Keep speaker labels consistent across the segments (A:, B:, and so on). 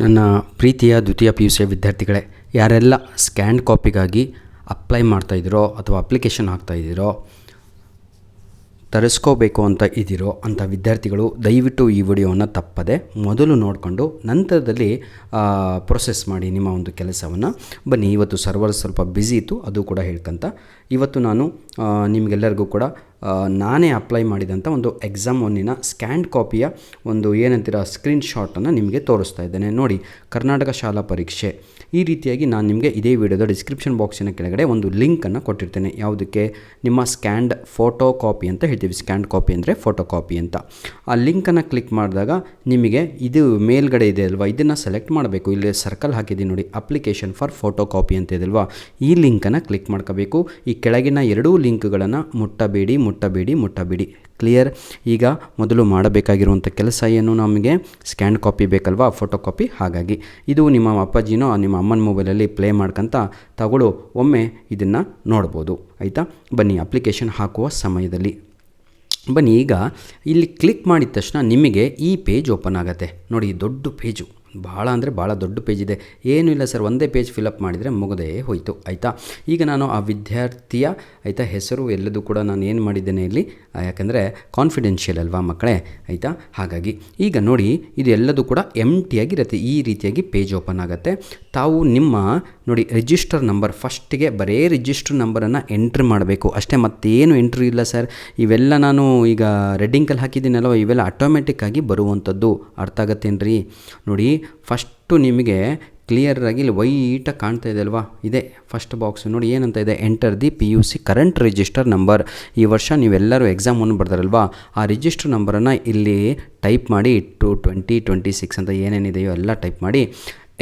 A: ನನ್ನ ಪ್ರೀತಿಯ ದ್ವಿತೀಯ ಪಿ ಯು ಸಿಯ ವಿದ್ಯಾರ್ಥಿಗಳೇ, ಯಾರೆಲ್ಲ ಸ್ಕ್ಯಾನ್ ಕಾಪಿಗಾಗಿ ಅಪ್ಲೈ ಮಾಡ್ತಾಯಿದ್ದೀರೋ ಅಥವಾ ಅಪ್ಲಿಕೇಶನ್ ಹಾಕ್ತಾಯಿದ್ದೀರೋ, ತರಿಸ್ಕೋಬೇಕು ಅಂತ ಇದ್ದೀರೋ ಅಂಥ ವಿದ್ಯಾರ್ಥಿಗಳು ದಯವಿಟ್ಟು ಈ ವಿಡಿಯೋವನ್ನು ತಪ್ಪದೆ ಮೊದಲು ನೋಡಿಕೊಂಡು ನಂತರದಲ್ಲಿ ಪ್ರೊಸೆಸ್ ಮಾಡಿ ನಿಮ್ಮ ಒಂದು ಕೆಲಸವನ್ನು. ಬನ್ನಿ, ಇವತ್ತು ಸರ್ವರ್ ಸ್ವಲ್ಪ ಬ್ಯುಸಿ ಇತ್ತು, ಅದು ಕೂಡ ಹೇಳ್ಕೊಂತ ಇವತ್ತು ನಾನು ನಿಮಗೆಲ್ಲರಿಗೂ ಕೂಡ ನಾನೇ ಅಪ್ಲೈ ಮಾಡಿದಂಥ ಒಂದು ಎಕ್ಸಾಮ್ ಒನ್ನಿನ ಸ್ಕ್ಯಾನ್ ಕಾಪಿಯ ಒಂದು ಏನಂತೀರ ಸ್ಕ್ರೀನ್ಶಾಟನ್ನು ನಿಮಗೆ ತೋರಿಸ್ತಾ ಇದ್ದೇನೆ. ನೋಡಿ, ಕರ್ನಾಟಕ ಶಾಲಾ ಪರೀಕ್ಷೆ ಈ ರೀತಿಯಾಗಿ ನಾನು ನಿಮಗೆ ಇದೇ ವಿಡಿಯೋದ ಡಿಸ್ಕ್ರಿಪ್ಷನ್ ಬಾಕ್ಸಿನ ಕೆಳಗಡೆ ಒಂದು ಲಿಂಕನ್ನು ಕೊಟ್ಟಿರ್ತೇನೆ. ಯಾವುದಕ್ಕೆ? ನಿಮ್ಮ ಸ್ಕ್ಯಾನ್ಡ್ ಫೋಟೋ ಕಾಪಿ ಅಂತ ಹೇಳ್ತೀವಿ. ಸ್ಕ್ಯಾನ್ ಕಾಪಿ ಅಂದರೆ ಫೋಟೋ ಕಾಪಿ ಅಂತ. ಆ ಲಿಂಕನ್ನು ಕ್ಲಿಕ್ ಮಾಡಿದಾಗ ನಿಮಗೆ ಇದು ಮೇಲ್ಗಡೆ ಇದೆ ಅಲ್ವಾ, ಇದನ್ನು ಸೆಲೆಕ್ಟ್ ಮಾಡಬೇಕು. ಇಲ್ಲಿ ಸರ್ಕಲ್ ಹಾಕಿದ್ದೀನಿ ನೋಡಿ, ಅಪ್ಲಿಕೇಶನ್ ಫಾರ್ ಫೋಟೋ ಕಾಪಿ ಅಂತ ಇದೆ ಅಲ್ವಾ, ಈ ಲಿಂಕನ್ನು ಕ್ಲಿಕ್ ಮಾಡ್ಕೋಬೇಕು. ಈ ಕೆಳಗಿನ ಎರಡೂ ಲಿಂಕ್ಗಳನ್ನು ಮುಟ್ಟಬೇಡಿ. ಕ್ಲಿಯರ್? ಈಗ ಮೊದಲು ಮಾಡಬೇಕಾಗಿರುವಂಥ ಕೆಲಸ ಏನು? ನಮಗೆ ಸ್ಕ್ಯಾನ್ ಕಾಪಿ ಬೇಕಲ್ವಾ, ಫೋಟೋ ಕಾಪಿ. ಹಾಗಾಗಿ ಇದು ನಿಮ್ಮ ಅಪ್ಪಾಜಿನೋ ನಿಮ್ಮ ಅಮ್ಮನ ಮೊಬೈಲಲ್ಲಿ ಪ್ಲೇ ಮಾಡ್ಕೊಂತ ತಗೊಳ್ಳೋ ಒಮ್ಮೆ ಇದನ್ನು ನೋಡ್ಬೋದು. ಆಯಿತಾ? ಬನ್ನಿ, ಅಪ್ಲಿಕೇಶನ್ ಹಾಕುವ ಸಮಯದಲ್ಲಿ ಬನ್ನಿ. ಈಗ ಇಲ್ಲಿ ಕ್ಲಿಕ್ ಮಾಡಿದ ತಕ್ಷಣ ನಿಮಗೆ ಈ ಪೇಜ್ ಓಪನ್ ಆಗುತ್ತೆ. ನೋಡಿ, ದೊಡ್ಡ ಪೇಜು, ಭಾಳ ಅಂದರೆ ಭಾಳ ದೊಡ್ಡ ಪೇಜ್ ಇದೆ. ಏನೂ ಇಲ್ಲ ಸರ್, ಒಂದೇ ಪೇಜ್ ಫಿಲಪ್ ಮಾಡಿದರೆ ಮುಗದೇ ಹೋಯಿತು. ಆಯಿತಾ? ಈಗ ನಾನು ಆ ವಿದ್ಯಾರ್ಥಿಯ ಹೆಸರು ಎಲ್ಲದೂ ಕೂಡ ನಾನು ಏನು ಮಾಡಿದ್ದೇನೆ ಇಲ್ಲಿ, ಯಾಕಂದರೆ ಕಾನ್ಫಿಡೆನ್ಷಿಯಲ್ ಅಲ್ವಾ ಮಕ್ಕಳೇ. ಆಯಿತಾ? ಹಾಗಾಗಿ ಈಗ ನೋಡಿ, ಇದು ಎಲ್ಲದೂ ಕೂಡ ಎಂಟಿಯಾಗಿರುತ್ತೆ. ಈ ರೀತಿಯಾಗಿ ಪೇಜ್ ಓಪನ್ ಆಗುತ್ತೆ. ತಾವು ನಿಮ್ಮ ನೋಡಿ ರಿಜಿಸ್ಟರ್ ನಂಬರ್, ಫಸ್ಟಿಗೆ ಬರೀ ರಿಜಿಸ್ಟರ್ ನಂಬರನ್ನು ಎಂಟ್ರಿ ಮಾಡಬೇಕು ಅಷ್ಟೇ, ಮತ್ತೇನು ಎಂಟ್ರಿ ಇಲ್ಲ ಸರ್. ಇವೆಲ್ಲ ನಾನು ಈಗ ರೆಡ್ಡಿಂಕಲ್ಲಿ ಹಾಕಿದ್ದೀನಲ್ವ, ಇವೆಲ್ಲ ಆಟೋಮೆಟಿಕ್ಕಾಗಿ ಬರುವಂಥದ್ದು. ಅರ್ಥ ಆಗತ್ತೇನ್ರಿ? ನೋಡಿ, ಫಸ್ಟು ನಿಮಗೆ ಕ್ಲಿಯರಾಗಿ ಇಲ್ಲಿ ವೈಟಾಗಿ ಕಾಣ್ತಾ ಇದೆ ಅಲ್ವಾ, ಇದೆ ಫಸ್ಟ್ ಬಾಕ್ಸ್. ನೋಡಿ ಏನಂತ ಇದೆ, enter the PUC current register number. ಈ ವರ್ಷ ನೀವೆಲ್ಲರೂ ಎಕ್ಸಾಮನ್ನು ಬರ್ದಾರಲ್ವಾ, ಆ ರಿಜಿಸ್ಟರ್ ನಂಬರನ್ನು ಇಲ್ಲಿ ಟೈಪ್ ಮಾಡಿ 2026 ಅಂತ ಏನೇನಿದೆಯೋ ಎಲ್ಲ ಟೈಪ್ ಮಾಡಿ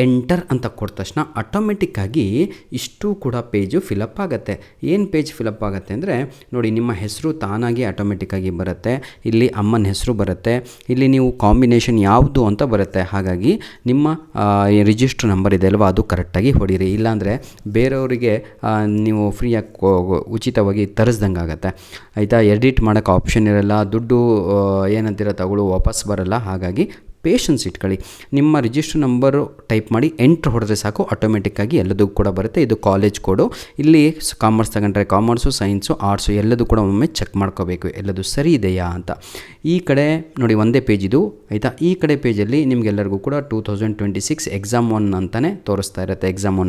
A: ಎಂಟರ್ ಅಂತ ಕೊಟ್ಟ ತಕ್ಷಣ ಆಟೋಮೆಟಿಕ್ಕಾಗಿ ಇಷ್ಟು ಕೂಡ ಪೇಜು ಫಿಲಪ್ ಆಗುತ್ತೆ. ಏನು ಪೇಜ್ ಫಿಲಪ್ ಆಗುತ್ತೆ ಅಂದರೆ ನೋಡಿ, ನಿಮ್ಮ ಹೆಸರು ತಾನಾಗಿ ಆಟೋಮೆಟಿಕ್ಕಾಗಿ ಬರುತ್ತೆ. ಇಲ್ಲಿ ಅಮ್ಮನ ಹೆಸರು ಬರುತ್ತೆ, ಇಲ್ಲಿ ನೀವು ಕಾಂಬಿನೇಷನ್ ಯಾವುದು ಅಂತ ಬರುತ್ತೆ. ಹಾಗಾಗಿ ನಿಮ್ಮ ರಿಜಿಸ್ಟರ್ ನಂಬರ್ ಇದೆ ಅಲ್ವಾ, ಅದು ಕರೆಕ್ಟಾಗಿ ಹೊಡೀರಿ. ಇಲ್ಲಾಂದರೆ ಬೇರೆಯವರಿಗೆ ನೀವು ಫ್ರೀಯಾಗಿ ಉಚಿತವಾಗಿ ತರಿಸ್ದಂಗೆ ಆಗುತ್ತೆ. ಆಯಿತಾ? ಎಡಿಟ್ ಮಾಡೋಕ್ಕೆ ಆಪ್ಷನ್ ಇರಲ್ಲ, ದುಡ್ಡು ಏನಂತೀರ ತಗೊಳ್ಳೋ ವಾಪಸ್ ಬರಲ್ಲ. ಹಾಗಾಗಿ ಪೇಷನ್ಸ್ ಇಟ್ಕೊಳ್ಳಿ. ನಿಮ್ಮ ರಿಜಿಸ್ಟರ್ ನಂಬರು ಟೈಪ್ ಮಾಡಿ ಎಂಟ್ರ್ ಹೊಡೆದ್ರೆ ಸಾಕು, ಆಟೋಮೆಟಿಕ್ಕಾಗಿ ಎಲ್ಲದೂ ಕೂಡ ಬರುತ್ತೆ. ಇದು ಕಾಲೇಜ್ ಕೋಡು. ಇಲ್ಲಿ ಕಾಮರ್ಸ್ ತಗೊಂಡ್ರೆ ಕಾಮರ್ಸು, ಸೈನ್ಸು, ಆರ್ಟ್ಸು ಎಲ್ಲದೂ ಕೂಡ ಒಮ್ಮೆ ಚೆಕ್ ಮಾಡ್ಕೋಬೇಕು, ಎಲ್ಲದೂ ಸರಿ ಇದೆಯಾ ಅಂತ. ಈ ಕಡೆ ನೋಡಿ, ಒಂದೇ ಪೇಜ್ ಇದು. ಆಯಿತಾ? ಈ ಕಡೆ ಪೇಜಲ್ಲಿ ನಿಮಗೆಲ್ಲರಿಗೂ ಕೂಡ 2026 ಎಕ್ಸಾಮ್ 1 ಅಂತಲೇ ತೋರಿಸ್ತಾ ಇರುತ್ತೆ. ಎಕ್ಸಾಮ್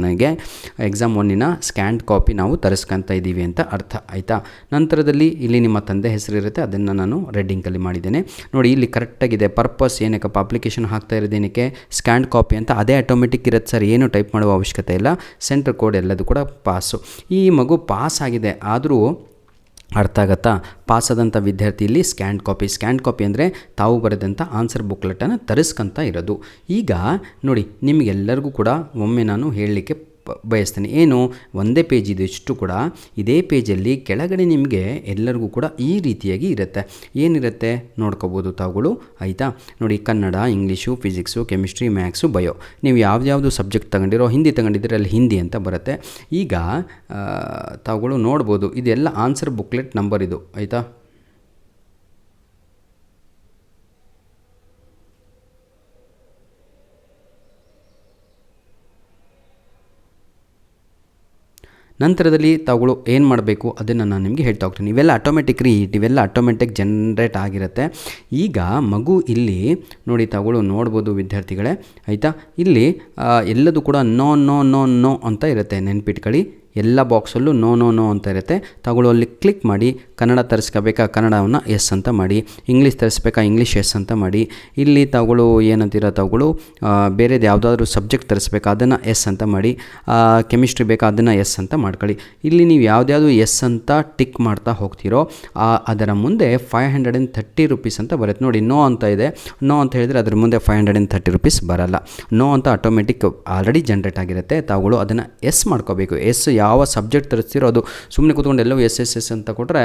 A: 1ನ ಸ್ಕ್ಯಾನ್ ಕಾಪಿ ನಾವು ತರಿಸ್ಕೊತಾ ಇದ್ದೀವಿ ಅಂತ ಅರ್ಥ. ಆಯಿತಾ? ನಂತರದಲ್ಲಿ ಇಲ್ಲಿ ನಿಮ್ಮ ತಂದೆ ಹೆಸರಿರುತ್ತೆ, ಅದನ್ನು ನಾನು ರೆಡ್ ಇಂಕಲ್ಲಿ ಮಾಡಿದ್ದೇನೆ. ನೋಡಿ, ಇಲ್ಲಿ ಕರೆಕ್ಟಾಗಿದೆ. ಪರ್ಪಸ್ ಏನಕ್ಕಪ್ಪ ಅಪ್ಲಿಕೇಶನ್ ಹಾಕ್ತಾ ಇರೋದೇನಕ್ಕೆ, ಸ್ಕ್ಯಾನ್ ಕಾಪಿ ಅಂತ. ಅದೇ ಆಟೋಮೆಟಿಕ್ ಇರುತ್ತೆ ಸರ್, ಏನು ಟೈಪ್ ಮಾಡುವ ಅವಶ್ಯಕತೆ ಇಲ್ಲ. ಸೆಂಟರ್ ಕೋಡ್ ಎಲ್ಲದೂ ಕೂಡ ಪಾಸು. ಈ ಮಗು ಪಾಸ್ ಆಗಿದೆ, ಆದರೂ ಅರ್ಥ ಆಗುತ್ತಾ? ಪಾಸಾದಂಥ ವಿದ್ಯಾರ್ಥಿ ಇಲ್ಲಿ ಸ್ಕ್ಯಾನ್ ಕಾಪಿ ಅಂದರೆ ತಾವು ಬರೆದಂಥ ಆನ್ಸರ್ ಬುಕ್ಲೆಟನ್ನು ತರಿಸ್ಕೊಂತ ಇರೋದು. ಈಗ ನೋಡಿ, ನಿಮಗೆಲ್ಲರಿಗೂ ಕೂಡ ಒಮ್ಮೆ ನಾನು ಹೇಳಲಿಕ್ಕೆ ಬಯಸ್ತೇನೆ. ಏನು, ಒಂದೇ ಪೇಜ್ ಇದು, ಇಷ್ಟು ಕೂಡ ಇದೇ ಪೇಜಲ್ಲಿ ಕೆಳಗಡೆ ನಿಮಗೆ ಎಲ್ಲರಿಗೂ ಕೂಡ ಈ ರೀತಿಯಾಗಿ ಇರುತ್ತೆ. ಏನಿರುತ್ತೆ ನೋಡ್ಕೋಬೋದು ತಾವುಗಳು. ಆಯಿತಾ? ನೋಡಿ, Kannada, English, physics, chemistry, maths, bio, ನೀವು ಯಾವ್ದು ಸಬ್ಜೆಕ್ಟ್ ತಗೊಂಡಿರೋ, ಹಿಂದಿ ತಗೊಂಡಿದ್ರೆ ಅಲ್ಲಿ ಹಿಂದಿ ಅಂತ ಬರುತ್ತೆ. ಈಗ ತಾವುಗಳು ನೋಡ್ಬೋದು, ಇದೆಲ್ಲ ಆನ್ಸರ್ ಬುಕ್ಲೆಟ್ ನಂಬರ್ ಇದು. ಆಯಿತಾ? ನಂತರದಲ್ಲಿ ತಾವುಗಳು ಏನು ಮಾಡಬೇಕು ಅದನ್ನು ನಾನು ನಿಮಗೆ ಹೇಳ್ತಾ ಹೋಗ್ತೀನಿ. ಇವೆಲ್ಲ ಆಟೋಮೆಟಿಕ್ ಜನ್ರೇಟ್ ಆಗಿರುತ್ತೆ. ಈಗ ಮಗು ಇಲ್ಲಿ ನೋಡಿ, ತಾವುಗಳು ನೋಡ್ಬೋದು ವಿದ್ಯಾರ್ಥಿಗಳೇ. ಆಯಿತಾ? ಇಲ್ಲಿ ಎಲ್ಲದೂ ಕೂಡ ನೋ ಅಂತ ಇರುತ್ತೆ, ನೆನ್ಪಿಟ್ಕೊಳ್ಳಿ. ಎಲ್ಲ ಬಾಕ್ಸಲ್ಲೂ ನೋ ಅಂತ ಇರುತ್ತೆ. ತಗೊಳ್ಳೋ ಅಲ್ಲಿ ಕ್ಲಿಕ್ ಮಾಡಿ. ಕನ್ನಡ ತರಿಸ್ಕೋಬೇಕಾ, ಕನ್ನಡವನ್ನು ಎಸ್ ಅಂತ ಮಾಡಿ. ಇಂಗ್ಲೀಷ್ ತರಿಸ್ಬೇಕಾ, ಇಂಗ್ಲೀಷ್ ಎಸ್ ಅಂತ ಮಾಡಿ. ಇಲ್ಲಿ ತಾವುಗಳು ಏನಂತೀರ, ತಾವುಗಳು ಬೇರೆದು ಯಾವುದಾದ್ರೂ ಸಬ್ಜೆಕ್ಟ್ ತರಿಸ್ಬೇಕಾ, ಅದನ್ನು ಎಸ್ ಅಂತ ಮಾಡಿ. ಕೆಮಿಸ್ಟ್ರಿ ಬೇಕಾ, ಅದನ್ನು ಎಸ್ ಅಂತ ಮಾಡ್ಕೊಳ್ಳಿ. ಇಲ್ಲಿ ನೀವು ಯಾವ್ದು ಎಸ್ ಅಂತ ಟಿಕ್ ಮಾಡ್ತಾ ಹೋಗ್ತೀರೋ ಅದರ ಮುಂದೆ 530 ರೂಪೀಸ್ ಅಂತ ಬರುತ್ತೆ. ನೋಡಿ, ನೋ ಅಂತ ಇದೆ. ನೋ ಅಂತ ಹೇಳಿದರೆ ಅದ್ರ ಮುಂದೆ 530 ರೂಪೀಸ್ ಬರಲ್ಲ. ನೋ ಅಂತ ಆಟೋಮೆಟಿಕ್ ಆಲ್ರೆಡಿ ಜನ್ರೇಟ್ ಆಗಿರುತ್ತೆ. ತಾವುಗಳು ಅದನ್ನು ಎಸ್ ಮಾಡ್ಕೋಬೇಕು. ಎಸ್ ಯಾವ ಸಬ್ಜೆಕ್ಟ್ ತರಿಸ್ತೀರೋ ಅದು. ಸುಮ್ಮನೆ ಕೂತ್ಕೊಂಡು ಎಲ್ಲವೂ ಎಸ್ ಅಂತ ಕೊಟ್ಟರೆ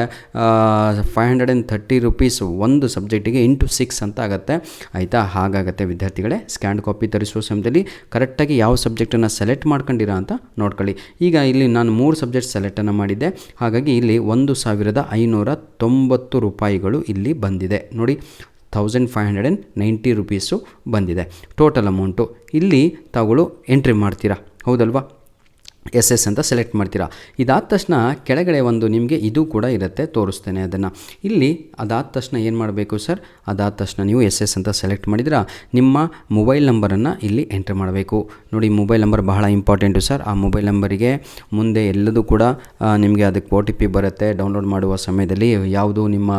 A: 530 ರೂಪೀಸ್ ಒಂದು ಸಬ್ಜೆಕ್ಟಿಗೆ ಇಂಟು 6 ಅಂತ ಆಗುತ್ತೆ. ಆಯಿತಾ? ಹಾಗಾಗುತ್ತೆ ವಿದ್ಯಾರ್ಥಿಗಳೇ. ಸ್ಕ್ಯಾನ್ ಕಾಪಿ ತರಿಸುವ ಸಮಯದಲ್ಲಿ ಕರೆಕ್ಟಾಗಿ ಯಾವ ಸಬ್ಜೆಕ್ಟನ್ನು ಸೆಲೆಕ್ಟ್ ಮಾಡ್ಕೊಂಡಿರಾ ಅಂತ ನೋಡ್ಕೊಳ್ಳಿ. ಈಗ ಇಲ್ಲಿ ನಾನು 3 ಸಬ್ಜೆಕ್ಟ್ ಸೆಲೆಕ್ಟನ್ನು ಮಾಡಿದ್ದೆ. ಹಾಗಾಗಿ ಇಲ್ಲಿ 1590 ರೂಪಾಯಿಗಳು ಇಲ್ಲಿ ಬಂದಿದೆ. ನೋಡಿ, 1590 ರೂಪೀಸು ಬಂದಿದೆ ಟೋಟಲ್ ಅಮೌಂಟು. ಇಲ್ಲಿ ತಾವುಗಳು ಎಂಟ್ರಿ ಮಾಡ್ತೀರಾ, ಹೌದಲ್ವಾ? ಎಸ್ ಎಸ್ ಅಂತ ಸೆಲೆಕ್ಟ್ ಮಾಡ್ತೀರಾ. ಇದಾದ ತಕ್ಷಣ ಕೆಳಗಡೆ ಒಂದು ನಿಮಗೆ ಇದು ಕೂಡ ಇರುತ್ತೆ, ತೋರಿಸ್ತೇನೆ ಅದನ್ನು. ಇಲ್ಲಿ ಅದಾದ ತಕ್ಷಣ ಏನು ಮಾಡಬೇಕು ಸರ್, ಅದಾದ ತಕ್ಷಣ ನೀವು ಎಸ್ ಎಸ್ ಅಂತ ಸೆಲೆಕ್ಟ್ ಮಾಡಿದ್ರೆ ನಿಮ್ಮ ಮೊಬೈಲ್ ನಂಬರನ್ನು ಇಲ್ಲಿ ಎಂಟ್ರಿ ಮಾಡಬೇಕು. ನೋಡಿ, ಮೊಬೈಲ್ ನಂಬರ್ ಬಹಳ ಇಂಪಾರ್ಟೆಂಟು ಸರ್. ಆ ಮೊಬೈಲ್ ನಂಬರಿಗೆ ಮುಂದೆ ಎಲ್ಲದೂ ಕೂಡ ನಿಮಗೆ ಅದಕ್ಕೆ OTP ಬರುತ್ತೆ. ಡೌನ್ಲೋಡ್ ಮಾಡುವ ಸಮಯದಲ್ಲಿ ಯಾವುದು ನಿಮ್ಮ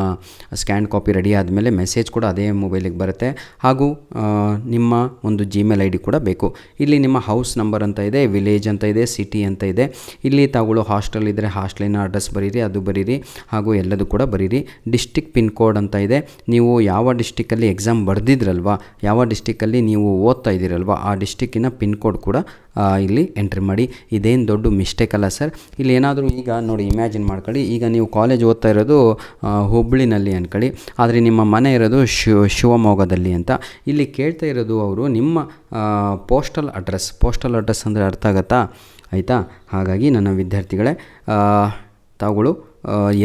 A: ಸ್ಕ್ಯಾನ್ ಕಾಪಿ ರೆಡಿ ಆದಮೇಲೆ ಮೆಸೇಜ್ ಕೂಡ ಅದೇ ಮೊಬೈಲಿಗೆ ಬರುತ್ತೆ. ಹಾಗೂ ನಿಮ್ಮ ಒಂದು Gmail ID ಕೂಡ ಬೇಕು. ಇಲ್ಲಿ ನಿಮ್ಮ ಹೌಸ್ ನಂಬರ್ ಅಂತ ಇದೆ, ವಿಲೇಜ್ ಅಂತ ಇದೆ, ಸಿಟಿ ಅಂತ ಇದೆ. ಇಲ್ಲಿ ತಾವುಗಳು ಹಾಸ್ಟೆಲ್ ಇದ್ದರೆ ಹಾಸ್ಟೆಲಿನ ಅಡ್ರೆಸ್ ಬರೀರಿ, ಅದು ಬರೀರಿ, ಹಾಗೂ ಎಲ್ಲದೂ ಕೂಡ ಬರೀರಿ. ಡಿಸ್ಟಿಕ್ ಪಿನ್ ಕೋಡ್ ಅಂತ ಇದೆ. ನೀವು ಯಾವ ಡಿಸ್ಟಿಕ್ಕಲ್ಲಿ ಎಕ್ಸಾಮ್ ಬರೆದಿದ್ರಲ್ವ, ಯಾವ ಡಿಸ್ಟಿಕ್ಕಲ್ಲಿ ನೀವು ಓದ್ತಾ ಇದ್ದೀರಲ್ವ, ಆ ಡಿಸ್ಟಿಕ್ಕಿನ ಪಿನ್ ಕೋಡ್ ಕೂಡ ಇಲ್ಲಿ ಎಂಟ್ರಿ ಮಾಡಿ. ಇದೇನು ದೊಡ್ಡ ಮಿಸ್ಟೇಕ್ ಅಲ್ಲ ಸರ್. ಇಲ್ಲಿ ಏನಾದರೂ ಈಗ ನೋಡಿ, ಇಮ್ಯಾಜಿನ್ ಮಾಡ್ಕೊಳ್ಳಿ, ಈಗ ನೀವು ಕಾಲೇಜ್ ಓದ್ತಾ ಇರೋದು ಹುಬ್ಬಳ್ಳಿನಲ್ಲಿ ಅಂದ್ಕೊಳ್ಳಿ, ಆದರೆ ನಿಮ್ಮ ಮನೆ ಇರೋದು ಶಿವಮೊಗ್ಗದಲ್ಲಿ ಅಂತ. ಇಲ್ಲಿ ಕೇಳ್ತಾ ಇರೋದು ಅವರು ನಿಮ್ಮ ಪೋಸ್ಟಲ್ ಅಡ್ರೆಸ್ ಅಂದರೆ ಅರ್ಥ ಆಗುತ್ತಾ? ಆಯಿತಾ? ಹಾಗಾಗಿ ನನ್ನ ವಿದ್ಯಾರ್ಥಿಗಳೇ, ತಾವುಗಳು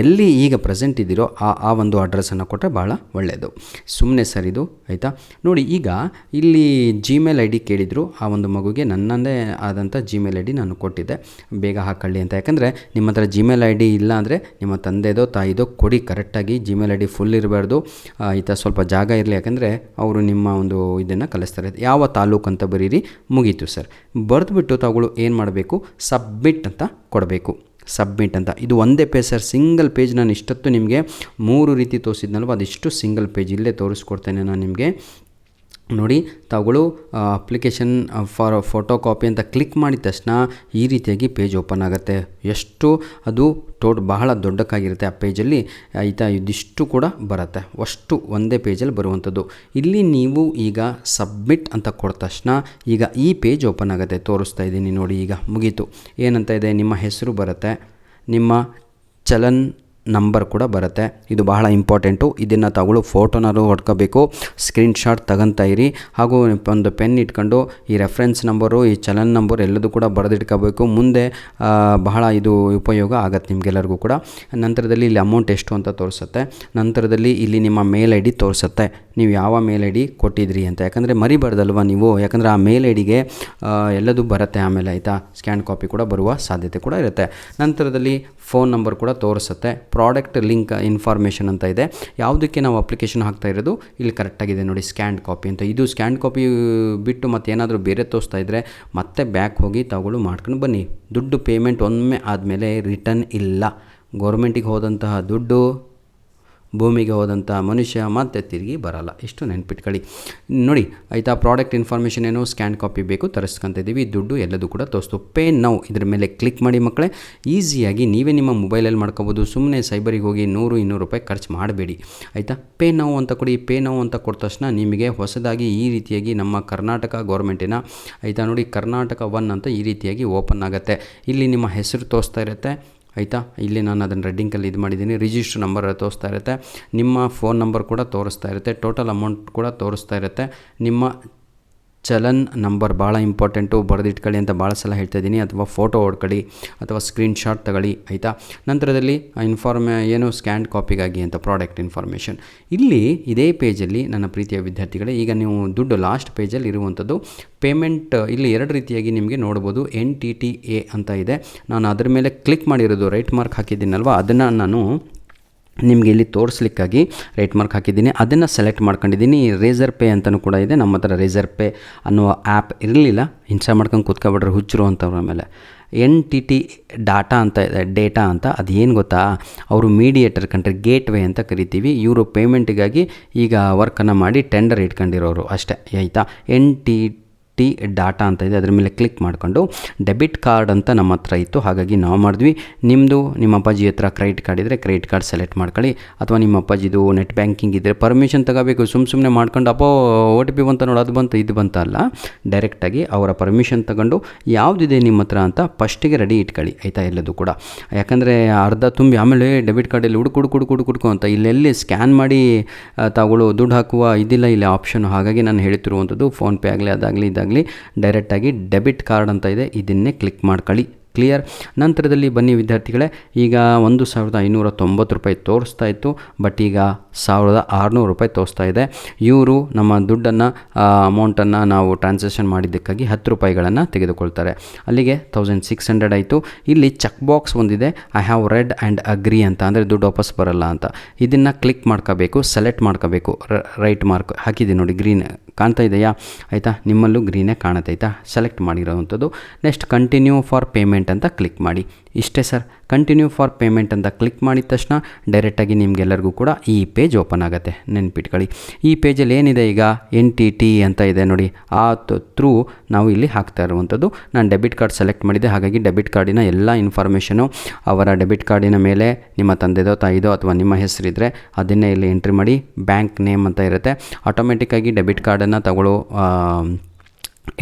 A: ಎಲ್ಲಿ ಈಗ ಪ್ರೆಸೆಂಟ್ ಇದ್ದೀರೋ ಆ ಒಂದು ಅಡ್ರೆಸ್ಸನ್ನು ಕೊಟ್ಟರೆ ಭಾಳ ಒಳ್ಳೆಯದು. ಸುಮ್ಮನೆ ಸರ್ ಇದು, ಆಯಿತಾ? ನೋಡಿ, ಈಗ ಇಲ್ಲಿ Gmail ID ಕೇಳಿದರು. ಆ ಒಂದು ಮಗುಗೆ ನನ್ನದೇ ಆದಂಥ Gmail ID ನಾನು ಕೊಟ್ಟಿದ್ದೆ, ಬೇಗ ಹಾಕೊಳ್ಳಿ ಅಂತ. ಯಾಕಂದರೆ ನಿಮ್ಮ ಹತ್ರ Gmail ID ಇಲ್ಲ ಅಂದರೆ ನಿಮ್ಮ ತಂದೆದೋ ತಾಯಿದೋ ಕೊಡಿ, ಕರೆಕ್ಟಾಗಿ. Gmail ID ಫುಲ್ ಇರಬಾರ್ದು, ಆಯಿತಾ? ಸ್ವಲ್ಪ ಜಾಗ ಇರಲಿ, ಯಾಕಂದರೆ ಅವರು ನಿಮ್ಮ ಒಂದು ಇದನ್ನು ಕಲಿಸ್ತಾರೆ. ಯಾವ ತಾಲೂಕು ಅಂತ ಬರೀರಿ, ಮುಗೀತು ಸರ್. ಬರೆದುಬಿಟ್ಟು ತಾವುಗಳು ಏನು ಮಾಡಬೇಕು, ಸಬ್ಮಿಟ್ ಅಂತ ಕೊಡಬೇಕು. ಸಬ್ಮಿಟ್ ಅಂತ. ಇದು ಒಂದೇ ಪೇಜ್ ಸರ್, ಸಿಂಗಲ್ ಪೇಜ್. ನಾನು ಇಷ್ಟೊತ್ತು ನಿಮಗೆ 3 ರೀತಿ ತೋರಿಸಿದ್ನಲ್ವ, ಅದಿಷ್ಟು ಸಿಂಗಲ್ ಪೇಜ್. ಇಲ್ಲೇ ತೋರಿಸ್ಕೊಡ್ತೇನೆ ನಾನು ನಿಮಗೆ. ನೋಡಿ, ತಾವುಗಳು ಅಪ್ಲಿಕೇಶನ್ ಫಾರ್ ಫೋಟೋ ಕಾಪಿ ಅಂತ ಕ್ಲಿಕ್ ಮಾಡಿದ ತಕ್ಷಣ ಈ ರೀತಿಯಾಗಿ ಪೇಜ್ ಓಪನ್ ಆಗುತ್ತೆ. ಎಷ್ಟು ಅದು ಬಹಳ ದೊಡ್ಡಕ್ಕಾಗಿರುತ್ತೆ ಆ ಪೇಜಲ್ಲಿ, ಆಯಿತಾ? ಇದಿಷ್ಟು ಕೂಡ ಬರುತ್ತೆ, ಅಷ್ಟು ಒಂದೇ ಪೇಜಲ್ಲಿ ಬರುವಂಥದ್ದು. ಇಲ್ಲಿ ನೀವು ಈಗ ಸಬ್ಮಿಟ್ ಅಂತ ಕೊಟ್ಟ ತಕ್ಷಣ ಈಗ ಈ ಪೇಜ್ ಓಪನ್ ಆಗುತ್ತೆ. ತೋರಿಸ್ತಾ ಇದ್ದೀನಿ ನೋಡಿ, ಈಗ ಮುಗೀತು. ಏನಂತ ಇದೆ, ನಿಮ್ಮ ಹೆಸರು ಬರುತ್ತೆ, ನಿಮ್ಮ ಚಲನ್ ನಂಬರ್ ಕೂಡ ಬರುತ್ತೆ. ಇದು ಬಹಳ ಇಂಪಾರ್ಟೆಂಟು. ಇದನ್ನು ತಗೊಳ್ಳು ಫೋಟೋನಾರು ಹೊಡ್ಕೋಬೇಕು, ಸ್ಕ್ರೀನ್ಶಾಟ್ ತಗೊತಾ ಇರಿ. ಹಾಗೂ ಒಂದು ಪೆನ್ ಇಟ್ಕೊಂಡು ಈ ರೆಫರೆನ್ಸ್ ನಂಬರು, ಈ ಚಲನ್ ನಂಬರ್ ಎಲ್ಲದೂ ಕೂಡ ಬರೆದಿಟ್ಕೋಬೇಕು. ಮುಂದೆ ಬಹಳ ಇದು ಉಪಯೋಗ ಆಗುತ್ತೆ ನಿಮಗೆಲ್ಲರಿಗೂ ಕೂಡ. ನಂತರದಲ್ಲಿ ಇಲ್ಲಿ ಅಮೌಂಟ್ ಎಷ್ಟು ಅಂತ ತೋರಿಸುತ್ತೆ. ನಂತರದಲ್ಲಿ ಇಲ್ಲಿ ನಿಮ್ಮ ಮೇಲ್ ID ತೋರಿಸುತ್ತೆ, ನೀವು ಯಾವ ಮೇಲ್ ID ಕೊಟ್ಟಿದ್ರಿ ಅಂತ. ಯಾಕಂದರೆ ಮರಿಬಾರ್ದಲ್ವ ನೀವು, ಯಾಕಂದರೆ ಆ ಮೇಲ್ IDಗೆ ಎಲ್ಲದೂ ಬರುತ್ತೆ ಆಮೇಲೆ, ಆಯಿತಾ? ಸ್ಕ್ಯಾನ್ ಕಾಪಿ ಕೂಡ ಬರುವ ಸಾಧ್ಯತೆ ಕೂಡ ಇರುತ್ತೆ. ನಂತರದಲ್ಲಿ ಫೋನ್ ನಂಬರ್ ಕೂಡ ತೋರಿಸುತ್ತೆ. ಪ್ರಾಡಕ್ಟ್ ಲಿಂಕ್ ಇನ್ಫಾರ್ಮೇಷನ್ ಅಂತ ಇದೆ. ಯಾವುದಕ್ಕೆ ನಾವು ಅಪ್ಲಿಕೇಶನ್ ಹಾಕ್ತಾ ಇರೋದು ಇಲ್ಲಿ ಕರೆಕ್ಟಾಗಿದೆ ನೋಡಿ, ಸ್ಕ್ಯಾನ್ ಕಾಪಿ ಅಂತ. ಇದು ಸ್ಕ್ಯಾನ್ ಕಾಪಿ ಬಿಟ್ಟು ಮತ್ತೆ ಏನಾದರೂ ಬೇರೆ ತೋರಿಸ್ತಾ ಇದ್ದರೆ ಮತ್ತೆ ಬ್ಯಾಕ್ ಹೋಗಿ ತಗೊಳ್ಳು ಮಾಡ್ಕೊಂಡು ಬನ್ನಿ. ದುಡ್ಡು ಪೇಮೆಂಟ್ ಒಮ್ಮೆ ಆದಮೇಲೆ ರಿಟರ್ನ್ ಇಲ್ಲ. ಗೌರ್ಮೆಂಟಿಗೆ ಹೋದಂತಹ ದುಡ್ಡು ಭೂಮಿಗೆ ಹೋದಂಥ ಮನುಷ್ಯ ಮತ್ತೆ ತಿರುಗಿ ಬರಲ್ಲ. ಇಷ್ಟು ನೆನ್ಪಿಟ್ಕೊಳ್ಳಿ ನೋಡಿ, ಆಯಿತಾ? ಪ್ರಾಡಕ್ಟ್ ಇನ್ಫಾರ್ಮೇಷನ್ ಏನು, ಸ್ಕ್ಯಾನ್ ಕಾಪಿ ಬೇಕು, ತರಿಸ್ಕೊತಿದ್ದೀವಿ. ದುಡ್ಡು ಎಲ್ಲದೂ ಕೂಡ ತೋರಿಸ್ತು. ಪೇ ನೌ ಇದ್ರ ಮೇಲೆ ಕ್ಲಿಕ್ ಮಾಡಿ ಮಕ್ಕಳೇ. ಈಸಿಯಾಗಿ ನೀವೇ ನಿಮ್ಮ ಮೊಬೈಲಲ್ಲಿ ಮಾಡ್ಕೋಬೋದು. ಸುಮ್ಮನೆ ಸೈಬರಿಗೆ ಹೋಗಿ 100-200 ರೂಪಾಯಿ ಖರ್ಚು ಮಾಡಬೇಡಿ, ಆಯಿತಾ? ಪೇ ನೌ ಅಂತ ಕೊಡಿ. ಪೇ ನೌ ಅಂತ ಕೊಟ್ಟ ತಕ್ಷಣ ನಿಮಗೆ ಹೊಸದಾಗಿ ಈ ರೀತಿಯಾಗಿ ನಮ್ಮ ಕರ್ನಾಟಕ ಗೌರ್ಮೆಂಟಿನ, ಆಯಿತಾ? ನೋಡಿ, ಕರ್ನಾಟಕ 1 ಅಂತ ಈ ರೀತಿಯಾಗಿ ಓಪನ್ ಆಗುತ್ತೆ. ಇಲ್ಲಿ ನಿಮ್ಮ ಹೆಸರು ತೋರಿಸ್ತಾ ಇರುತ್ತೆ, ಆಯಿತಾ? ಇಲ್ಲಿ ನಾನು ಅದನ್ನು ರೆಡ್ಡಿಂಗಲ್ಲಿ ಇದು ಮಾಡಿದ್ದೀನಿ. ರಿಜಿಸ್ಟರ್ ನಂಬರ್ ತೋರಿಸ್ತಾ ಇರುತ್ತೆ, ನಿಮ್ಮ ಫೋನ್ ನಂಬರ್ ಕೂಡ ತೋರಿಸ್ತಾ ಇರುತ್ತೆ, ಟೋಟಲ್ ಅಮೌಂಟ್ ಕೂಡ ತೋರಿಸ್ತಾ ಇರುತ್ತೆ. ನಿಮ್ಮ ಚಲನ್ ನಂಬರ್ ಭಾಳ ಇಂಪಾರ್ಟೆಂಟು, ಬರೆದಿಟ್ಕೊಳ್ಳಿ ಅಂತ ಭಾಳ ಸಲ ಹೇಳ್ತಾ ಇದ್ದೀನಿ. ಅಥವಾ ಫೋಟೋ ಹೊಡ್ಕೊಳ್ಳಿ ಅಥವಾ ಸ್ಕ್ರೀನ್ಶಾಟ್ ತಗೊಳ್ಳಿ, ಆಯಿತಾ? ನಂತರದಲ್ಲಿ ಏನು ಸ್ಕ್ಯಾನ್ ಕಾಪಿಗಾಗಿ ಅಂತ ಪ್ರಾಡಕ್ಟ್ ಇನ್ಫಾರ್ಮೇಷನ್. ಇಲ್ಲಿ ಇದೇ ಪೇಜಲ್ಲಿ ನನ್ನ ಪ್ರೀತಿಯ ವಿದ್ಯಾರ್ಥಿಗಳೇ, ಈಗ ನೀವು ದುಡ್ಡು ಲಾಸ್ಟ್ ಪೇಜಲ್ಲಿ ಇರುವಂಥದ್ದು ಪೇಮೆಂಟ್. ಇಲ್ಲಿ 2 ರೀತಿಯಾಗಿ ನಿಮಗೆ ನೋಡ್ಬೋದು. NTTA ಅಂತ ಇದೆ. ನಾನು ಅದರ ಮೇಲೆ ಕ್ಲಿಕ್ ಮಾಡಿರೋದು, ರೈಟ್ ಮಾರ್ಕ್ ಹಾಕಿದ್ದೀನಲ್ವ, ಅದನ್ನು ನಾನು ನಿಮಗೆ ಇಲ್ಲಿ ತೋರಿಸ್ಲಿಕ್ಕಾಗಿ ರೈಟ್ ಮಾರ್ಕ್ ಹಾಕಿದ್ದೀನಿ. ಅದನ್ನು ಸೆಲೆಕ್ಟ್ ಮಾಡ್ಕೊಂಡಿದ್ದೀನಿ. ರೇಸರ್ ಪೇ ಅಂತಲೂ ಕೂಡ ಇದೆ. ನಮ್ಮ ಹತ್ರ ರೇಸರ್ ಪೇ ಅನ್ನುವ ಆ್ಯಪ್ ಇರಲಿಲ್ಲ. ಇನ್ಸ್ಟಾಲ್ ಮಾಡ್ಕೊಂಡು ಕೂತ್ಕೊಬಿಟ್ರೆ ಹುಚ್ಚರು ಅಂತವ್ರ ಮೇಲೆ. NTT ಡಾಟಾ ಅಂತ ಇದೆ, ಡೇಟಾ ಅಂತ. ಅದು ಏನು ಗೊತ್ತಾ, ಅವರು ಮೀಡಿಯೇಟರ್ ಕಂಟ್ರಿ, ಗೇಟ್ವೇ ಅಂತ ಕರಿತೀವಿ. ಇವರು ಪೇಮೆಂಟಿಗಾಗಿ ಈಗ ವರ್ಕನ್ನು ಮಾಡಿ ಟೆಂಡರ್ ಇಟ್ಕೊಂಡಿರೋರು ಅಷ್ಟೇ, ಆಯಿತಾ? NTT ಡಾಟಾ ಅಂತ ಇದೆ. ಅದರ ಮೇಲೆ ಕ್ಲಿಕ್ ಮಾಡಿಕೊಂಡು ಡೆಬಿಟ್ ಕಾರ್ಡ್ ಅಂತ ನಮ್ಮ ಹತ್ರ ಇತ್ತು, ಹಾಗಾಗಿ ನಾವು ಮಾಡಿದ್ವಿ. ನಿಮ್ಮದು ನಿಮ್ಮ ಅಪ್ಪಾಜಿ ಹತ್ರ ಕ್ರೆಡಿಟ್ ಕಾರ್ಡ್ ಇದ್ದರೆ ಕ್ರೆಡಿಟ್ ಕಾರ್ಡ್ ಸೆಲೆಕ್ಟ್ ಮಾಡ್ಕೊಳ್ಳಿ. ಅಥವಾ ನಿಮ್ಮ ಅಪ್ಪಾಜಿದು ನೆಟ್ ಬ್ಯಾಂಕಿಂಗ್ ಇದ್ದರೆ ಪರ್ಮಿಷನ್ ತಗೋಬೇಕು. ಸುಮ್ಮನೆ ಮಾಡ್ಕೊಂಡು OTP ಬಂತ ನೋಡು, ಅದು ಬಂತು ಇದು ಬಂತ ಅಲ್ಲ, ಡೈರೆಕ್ಟಾಗಿ ಅವರ ಪರ್ಮಿಷನ್ ತಗೊಂಡು ಯಾವುದಿದೆ ನಿಮ್ಮ ಹತ್ರ ಅಂತ ಫಸ್ಟಿಗೆ ರೆಡಿ ಇಟ್ಕೊಳ್ಳಿ, ಆಯಿತಾ? ಎಲ್ಲದು ಕೂಡ. ಯಾಕಂದರೆ ಅರ್ಧ ತುಂಬಿ ಆಮೇಲೆ ಡೆಬಿಟ್ ಕಾರ್ಡಲ್ಲಿ ಹುಡುಕು ಅಂತ ಇಲ್ಲೆಲ್ಲಿ ಸ್ಕ್ಯಾನ್ ಮಾಡಿ ತಾವುಗಳು ದುಡ್ಡು ಹಾಕುವ ಇದಿಲ್ಲ ಇಲ್ಲಿ ಆಪ್ಷನ್. ಹಾಗಾಗಿ ನಾನು ಹೇಳ್ತಿರುವಂಥದ್ದು ಫೋನ್ಪೇ ಆಗಲಿ ಅದಾಗಲಿ ಇದಾಗಲಿ ಡೈರೆಕ್ಟಾಗಿ ಡೆಬಿಟ್ ಕಾರ್ಡ್ ಅಂತ ಇದೆ, ಇದನ್ನೇ ಕ್ಲಿಕ್ ಮಾಡ್ಕೊಳ್ಳಿ. ಕ್ಲಿಯರ್. ನಂತರದಲ್ಲಿ ಬನ್ನಿ ವಿದ್ಯಾರ್ಥಿಗಳೇ, ಈಗ 1590 ರೂಪಾಯಿ ತೋರಿಸ್ತಾ ಇತ್ತು, ಬಟ್ ಈಗ 1600 ರೂಪಾಯಿ ತೋರಿಸ್ತಾ ಇದೆ. ಇವರು ನಮ್ಮ ದುಡ್ಡನ್ನು ಅಮೌಂಟನ್ನು ನಾವು ಟ್ರಾನ್ಸಾಕ್ಷನ್ ಮಾಡಿದ್ದಕ್ಕಾಗಿ 10 ರೂಪಾಯಿಗಳನ್ನು ತೆಗೆದುಕೊಳ್ತಾರೆ. ಅಲ್ಲಿಗೆ 1600 ಆಯಿತು. ಇಲ್ಲಿ ಚೆಕ್ ಬಾಕ್ಸ್ ಒಂದಿದೆ, I have read and agri ಅಂತ, ಅಂದರೆ ದುಡ್ಡು ವಾಪಸ್ ಬರಲ್ಲ ಅಂತ. ಇದನ್ನು ಕ್ಲಿಕ್ ಮಾಡ್ಕೋಬೇಕು, ಸೆಲೆಕ್ಟ್ ಮಾಡ್ಕೋಬೇಕು. ರೈಟ್ ಮಾರ್ಕ್ ಹಾಕಿದ್ದೀನಿ ನೋಡಿ, ಗ್ರೀನ್ ಕಾಣ್ತಾ ಇದೆಯಾ? ಆಯಿತಾ, ನಿಮ್ಮಲ್ಲೂ ಗ್ರೀನೇ ಕಾಣುತ್ತೆ ಆಯಿತಾ, ಸೆಲೆಕ್ಟ್ ಮಾಡಿರೋವಂಥದ್ದು. ನೆಕ್ಸ್ಟ್ ಕಂಟಿನ್ಯೂ ಫಾರ್ ಪೇಮೆಂಟ್ ಅಂತ ಕ್ಲಿಕ್ ಮಾಡಿ. ಇಷ್ಟೇ ಸರ್. ಕಂಟಿನ್ಯೂ ಫಾರ್ ಪೇಮೆಂಟ್ ಅಂತ ಕ್ಲಿಕ್ ಮಾಡಿದ ತಕ್ಷಣ ಡೈರೆಕ್ಟಾಗಿ ನಿಮಗೆಲ್ಲರಿಗೂ ಕೂಡ ಈ ಪೇಜ್ ಓಪನ್ ಆಗುತ್ತೆ. ನೆನ್ಪಿಟ್ಕೊಳ್ಳಿ, ಈ ಪೇಜಲ್ಲಿ ಏನಿದೆ ಈಗ NTT ಅಂತ ಇದೆ ನೋಡಿ, ಆ ಥ್ರೂ ನಾವು ಇಲ್ಲಿ ಹಾಕ್ತಾ ಇರುವಂಥದ್ದು. ನಾನು ಡೆಬಿಟ್ ಕಾರ್ಡ್ ಸೆಲೆಕ್ಟ್ ಮಾಡಿದೆ, ಹಾಗಾಗಿ ಡೆಬಿಟ್ ಕಾರ್ಡಿನ ಎಲ್ಲ ಇನ್ಫಾರ್ಮೇಷನು ಅವರ ಡೆಬಿಟ್ ಕಾರ್ಡಿನ ಮೇಲೆ ನಿಮ್ಮ ತಂದೆದೋ ತಾಯಿದೋ ಅಥವಾ ನಿಮ್ಮ ಹೆಸರಿದ್ದರೆ ಅದನ್ನೇ ಇಲ್ಲಿ ಎಂಟ್ರಿ ಮಾಡಿ. ಬ್ಯಾಂಕ್ ನೇಮ್ ಅಂತ ಇರುತ್ತೆ, ಆಟೋಮೆಟಿಕ್ಕಾಗಿ ಡೆಬಿಟ್ ಕಾರ್ಡನ್ನು ತಗೊಳ್ಳೋ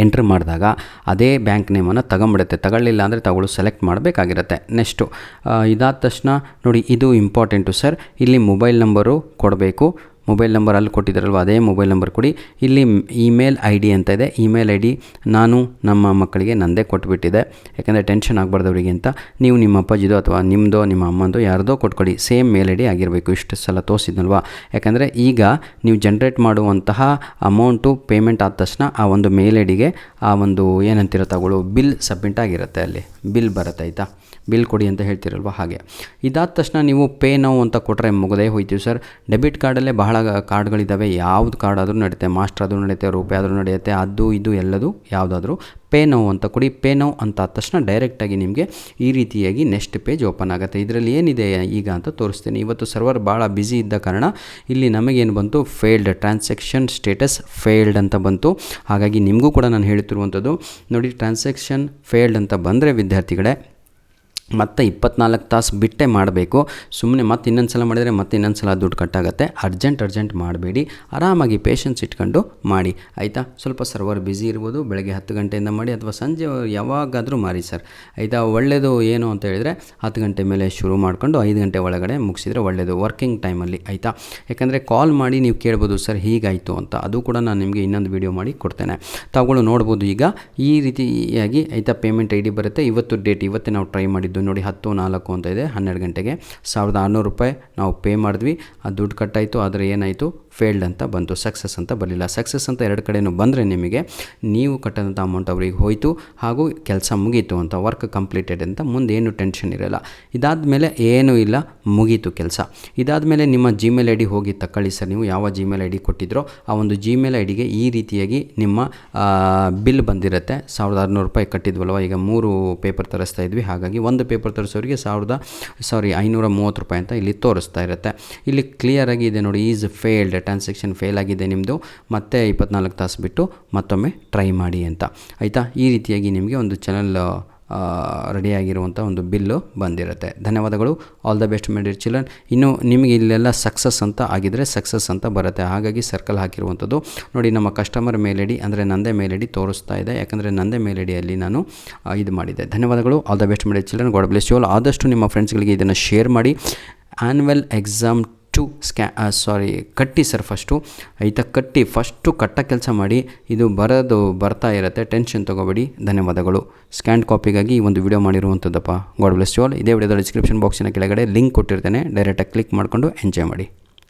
A: ಎಂಟ್ರ್ ಮಾಡಿದಾಗ ಅದೇ ಬ್ಯಾಂಕ್ ನೇಮನ್ನು ತಗೊಂಬಿಡುತ್ತೆ. ತಗೊಳ್ಳಿಲ್ಲ ಅಂದರೆ ತಗೊಳ್ಳೋ ಸೆಲೆಕ್ಟ್ ಮಾಡಬೇಕಾಗಿರುತ್ತೆ. ನೆಕ್ಸ್ಟು ಇದಾದ ತಕ್ಷಣ ನೋಡಿ, ಇದು ಇಂಪಾರ್ಟೆಂಟು ಸರ್. ಇಲ್ಲಿ ಮೊಬೈಲ್ ನಂಬರು ಕೊಡಬೇಕು. ಮೊಬೈಲ್ ನಂಬರ್ ಅಲ್ಲಿ ಕೊಟ್ಟಿದ್ದಾರಲ್ವ, ಅದೇ ಮೊಬೈಲ್ ನಂಬರ್ ಕೊಡಿ. ಇಲ್ಲಿ ಇಮೇಲ್ ID ಅಂತ ಇದೆ, ಇಮೇಲ್ ID ನಾನು ನಮ್ಮ ಮಕ್ಕಳಿಗೆ ನಂದೇ ಕೊಟ್ಬಿಟ್ಟಿದೆ, ಯಾಕೆಂದರೆ ಟೆನ್ಷನ್ ಆಗಬಾರ್ದವರಿಗೆ ಅಂತ. ನೀವು ನಿಮ್ಮ ಅಪ್ಪಾಜಿದೋ ಅಥವಾ ನಿಮ್ಮದೋ ನಿಮ್ಮ ಅಮ್ಮಂದೋ ಯಾರ್ದೋ ಕೊಟ್ಕೊಳ್ಳಿ, ಸೇಮ್ ಮೇಲ್ ID ಆಗಿರಬೇಕು. ಇಷ್ಟು ಸಲ ತೋರಿಸಿದ್ನಲ್ವ, ಯಾಕೆಂದರೆ ಈಗ ನೀವು ಜನ್ರೇಟ್ ಮಾಡುವಂತಹ ಅಮೌಂಟು ಪೇಮೆಂಟ್ ಆದ ತಕ್ಷಣ ಆ ಒಂದು ಮೇಲ್ IDಗೆ ಆ ಒಂದು ಏನಂತಿರೋ ತಗೊಳ್ಳೋ ಬಿಲ್ ಸಬ್ಮಿಟ್ ಆಗಿರುತ್ತೆ, ಅಲ್ಲಿ ಬಿಲ್ ಬರುತ್ತೆ ಆಯಿತಾ. ಬಿಲ್ ಕೊಡಿ ಅಂತ ಹೇಳ್ತಿರಲ್ವ, ಹಾಗೆ. ಇದಾದ ತಕ್ಷಣ ನೀವು ಪೇ ನೌ ಅಂತ ಕೊಟ್ಟರೆ ಮುಗದೇ ಹೋಯ್ತೀವಿ ಸರ್. ಡೆಬಿಟ್ ಕಾರ್ಡಲ್ಲೇ ಬಹಳ ಕಾರ್ಡ್ಗಳಿದ್ದಾವೆ, ಯಾವ್ದು ಕಾರ್ಡ್ ಆದರೂ ನಡೆಯುತ್ತೆ, ಮಾಸ್ಟರ್ ಆದರೂ ನಡೆಯುತ್ತೆ, ರೂಪಾಯಿ ಆದರೂ ನಡೆಯುತ್ತೆ, ಅದು ಇದು ಎಲ್ಲದು ಯಾವುದಾದ್ರೂ ಪೇ ನೌ ಅಂತ ಕೊಡಿ. ಪೇ ನೌ ಅಂತ ಆದ ತಕ್ಷಣ ಡೈರೆಕ್ಟಾಗಿ ನಿಮಗೆ ಈ ರೀತಿಯಾಗಿ ನೆಕ್ಸ್ಟ್ ಪೇಜ್ ಓಪನ್ ಆಗುತ್ತೆ. ಇದರಲ್ಲಿ ಏನಿದೆ ಈಗ ಅಂತ ತೋರಿಸ್ತೀನಿ. ಇವತ್ತು ಸರ್ವರ್ ಭಾಳ ಬ್ಯುಸಿ ಇದ್ದ ಕಾರಣ ಇಲ್ಲಿ ನಮಗೇನು ಬಂತು, ಫೇಲ್ಡ್ ಟ್ರಾನ್ಸಾಕ್ಷನ್ ಸ್ಟೇಟಸ್ ಫೇಲ್ಡ್ ಅಂತ ಬಂತು. ಹಾಗಾಗಿ ನಿಮಗೂ ಕೂಡ ನಾನು ಹೇಳ್ತಿರುವಂಥದ್ದು ನೋಡಿ, ಟ್ರಾನ್ಸಾಕ್ಷನ್ ಫೇಲ್ಡ್ ಅಂತ ಬಂದರೆ ವಿದ್ಯಾರ್ಥಿಗಳೇ ಮತ್ತೆ 24 ತಾಸು ಬಿಟ್ಟೇ ಮಾಡಬೇಕು. ಸುಮ್ಮನೆ ಮತ್ತೆ ಇನ್ನೊಂದು ಸಲ ಮಾಡಿದರೆ ಮತ್ತೆ ಇನ್ನೊಂದು ಸಲ ದುಡ್ಡು ಕಟ್ಟಾಗುತ್ತೆ. ಅರ್ಜೆಂಟ್ ಮಾಡಬೇಡಿ, ಆರಾಮಾಗಿ ಪೇಷನ್ಸ್ ಇಟ್ಕೊಂಡು ಮಾಡಿ ಆಯಿತಾ. ಸ್ವಲ್ಪ ಸರ್ವರ್ ಬ್ಯುಸಿ ಇರ್ಬೋದು, ಬೆಳಗ್ಗೆ 10 ಗಂಟೆಯಿಂದ ಮಾಡಿ ಅಥವಾ ಸಂಜೆ ಯಾವಾಗಾದರೂ ಮಾಡಿ ಸರ್ ಆಯಿತಾ. ಒಳ್ಳೆಯದು ಏನು ಅಂತ ಹೇಳಿದರೆ 10 ಗಂಟೆ ಮೇಲೆ ಶುರು ಮಾಡಿಕೊಂಡು 5 ಗಂಟೆ ಒಳಗಡೆ ಮುಗಿಸಿದರೆ ಒಳ್ಳೆಯದು, ವರ್ಕಿಂಗ್ ಟೈಮಲ್ಲಿ ಆಯಿತಾ. ಯಾಕಂದರೆ ಕಾಲ್ ಮಾಡಿ ನೀವು ಕೇಳ್ಬೋದು ಸರ್ ಹೀಗಾಯಿತು ಅಂತ, ಅದು ಕೂಡ ನಾನು ನಿಮಗೆ ಇನ್ನೊಂದು ವೀಡಿಯೋ ಮಾಡಿ ಕೊಡ್ತೇನೆ, ತಾವುಗಳು ನೋಡ್ಬೋದು. ಈಗ ಈ ರೀತಿಯಾಗಿ ಆಯಿತಾ ಪೇಮೆಂಟ್ ID ಬರುತ್ತೆ. ಇವತ್ತು ಡೇಟ್, ಇವತ್ತೇ ನಾವು ಟ್ರೈ ಮಾಡಿದ್ದು ನೋಡಿ, 10/4 ಅಂತ ಇದೆ, 12 ಗಂಟೆಗೆ 1600 ರೂಪಾಯಿ ನಾವು ಪೇ ಮಾಡಿದ್ವಿ. ಆ ದುಡ್ಡು ಕಟ್ಟಾಯಿತು, ಆದರೆ ಏನಾಯಿತು, ಫೇಲ್ಡ್ ಅಂತ ಬಂತು, ಸಕ್ಸಸ್ ಅಂತ ಬರಲಿಲ್ಲ. ಸಕ್ಸಸ್ ಅಂತ ಎರಡು ಕಡೆಯೂ ಬಂದರೆ ನಿಮಗೆ ನೀವು ಕಟ್ಟೋಂಥ ಅಮೌಂಟ್ ಅವರಿಗೆ ಹೋಯಿತು, ಹಾಗೂ ಕೆಲಸ ಮುಗೀತು ಅಂತ, ವರ್ಕ್ ಕಂಪ್ಲೀಟೆಡ್ ಅಂತ, ಮುಂದೆ ಏನು ಟೆನ್ಷನ್ ಇರೋಲ್ಲ. ಇದಾದಮೇಲೆ ಏನೂ ಇಲ್ಲ, ಮುಗೀತು ಕೆಲಸ. ಇದಾದಮೇಲೆ ನಿಮ್ಮ ಜಿಮೇಲ್ ID ಹೋಗಿ ತಗೊಳ್ಳಿ ಸರ್. ನೀವು ಯಾವ ಜಿಮೇಲ್ ID ಕೊಟ್ಟಿದ್ರೋ ಆ ಒಂದು ಜಿಮೇಲ್ IDಗೆ ಈ ರೀತಿಯಾಗಿ ನಿಮ್ಮ ಬಿಲ್ ಬಂದಿರುತ್ತೆ. 1600 ರೂಪಾಯಿ ಕಟ್ಟಿದ್ವಲ್ವ, ಈಗ 3 ಪೇಪರ್ ತರಿಸ್ತಾ ಇದ್ವಿ, ಹಾಗಾಗಿ ಒಂದು ಪೇಪರ್ ತರಿಸೋರಿಗೆ 530 ರೂಪಾಯಿ ಅಂತ ಇಲ್ಲಿ ತೋರಿಸ್ತಾ ಇರುತ್ತೆ. ಇಲ್ಲಿ ಕ್ಲಿಯರಾಗಿ ಇದೆ ನೋಡಿ, ಈಸ್ ಫೇಲ್ಡ್, ಟ್ರಾನ್ಸಾಕ್ಷನ್ ಫೇಲ್ ಆಗಿದೆ ನಿಮ್ಮದು, ಮತ್ತೆ 24 ತಾಸು ಬಿಟ್ಟು ಮತ್ತೊಮ್ಮೆ ಟ್ರೈ ಮಾಡಿ ಅಂತ ಆಯಿತಾ. ಈ ರೀತಿಯಾಗಿ ನಿಮಗೆ ಒಂದು ಚಾನಲ್ ರೆಡಿಯಾಗಿರುವಂಥ ಒಂದು ಬಿಲ್ಲು ಬಂದಿರುತ್ತೆ. ಧನ್ಯವಾದಗಳು. All the best my dear children. ಇನ್ನು ನಿಮಗೆ ಇಲ್ಲೆಲ್ಲ ಸಕ್ಸಸ್ ಅಂತ ಆಗಿದರೆ ಸಕ್ಸಸ್ ಅಂತ ಬರುತ್ತೆ, ಹಾಗಾಗಿ ಸರ್ಕಲ್ ಹಾಕಿರುವಂಥದ್ದು ನೋಡಿ. ನಮ್ಮ ಕಸ್ಟಮರ್ ಮೇಲ್ ID ಅಂದರೆ ನಂದೇ ಮೇಲ್ ID ತೋರಿಸ್ತಾ ಇದೆ, ಯಾಕಂದರೆ ನಂದೇ ಮೇಲ್ IDಯಲ್ಲಿ ನಾನು ಇದು ಮಾಡಿದ್ದೆ. ಧನ್ಯವಾದಗಳು. All the best my dear children. God bless you all. ಆದಷ್ಟು ನಿಮ್ಮ ಫ್ರೆಂಡ್ಸ್ಗಳಿಗೆ ಇದನ್ನು ಶೇರ್ ಮಾಡಿ. ಆ್ಯನ್ಯುವಲ್ ಎಕ್ಸಾಮ್ ಕಟ್ಟಿ ಸರ್ ಫಸ್ಟು ಆಯಿತಾ, ಫಸ್ಟು ಕಟ್ಟ ಕೆಲಸ ಮಾಡಿ. ಇದು ಬರ್ತಾ ಇರುತ್ತೆ, ಟೆನ್ಷನ್ ತೊಗೋಬೇಡಿ. ಧನ್ಯವಾದಗಳು. ಸ್ಕ್ಯಾನ್ ಕಾಪಿಗಾಗಿ ಈ ಒಂದು ವಿಡಿಯೋ ಮಾಡಿರುವಂಥದ್ದಪ್ಪ. God bless you all. ಇದೇ ವಿಡಿಯೋದ ಡಿಸ್ಕ್ರಿಪ್ಷನ್ ಬಾಕ್ಸಿನ ಕೆಳಗಡೆ ಲಿಂಕ್ ಕೊಟ್ಟಿರ್ತೇನೆ, ಡೈರೆಕ್ಟಾಗಿ ಕ್ಲಿಕ್ ಮಾಡಿಕೊಂಡು ಎಂಜಾಯ್ ಮಾಡಿ.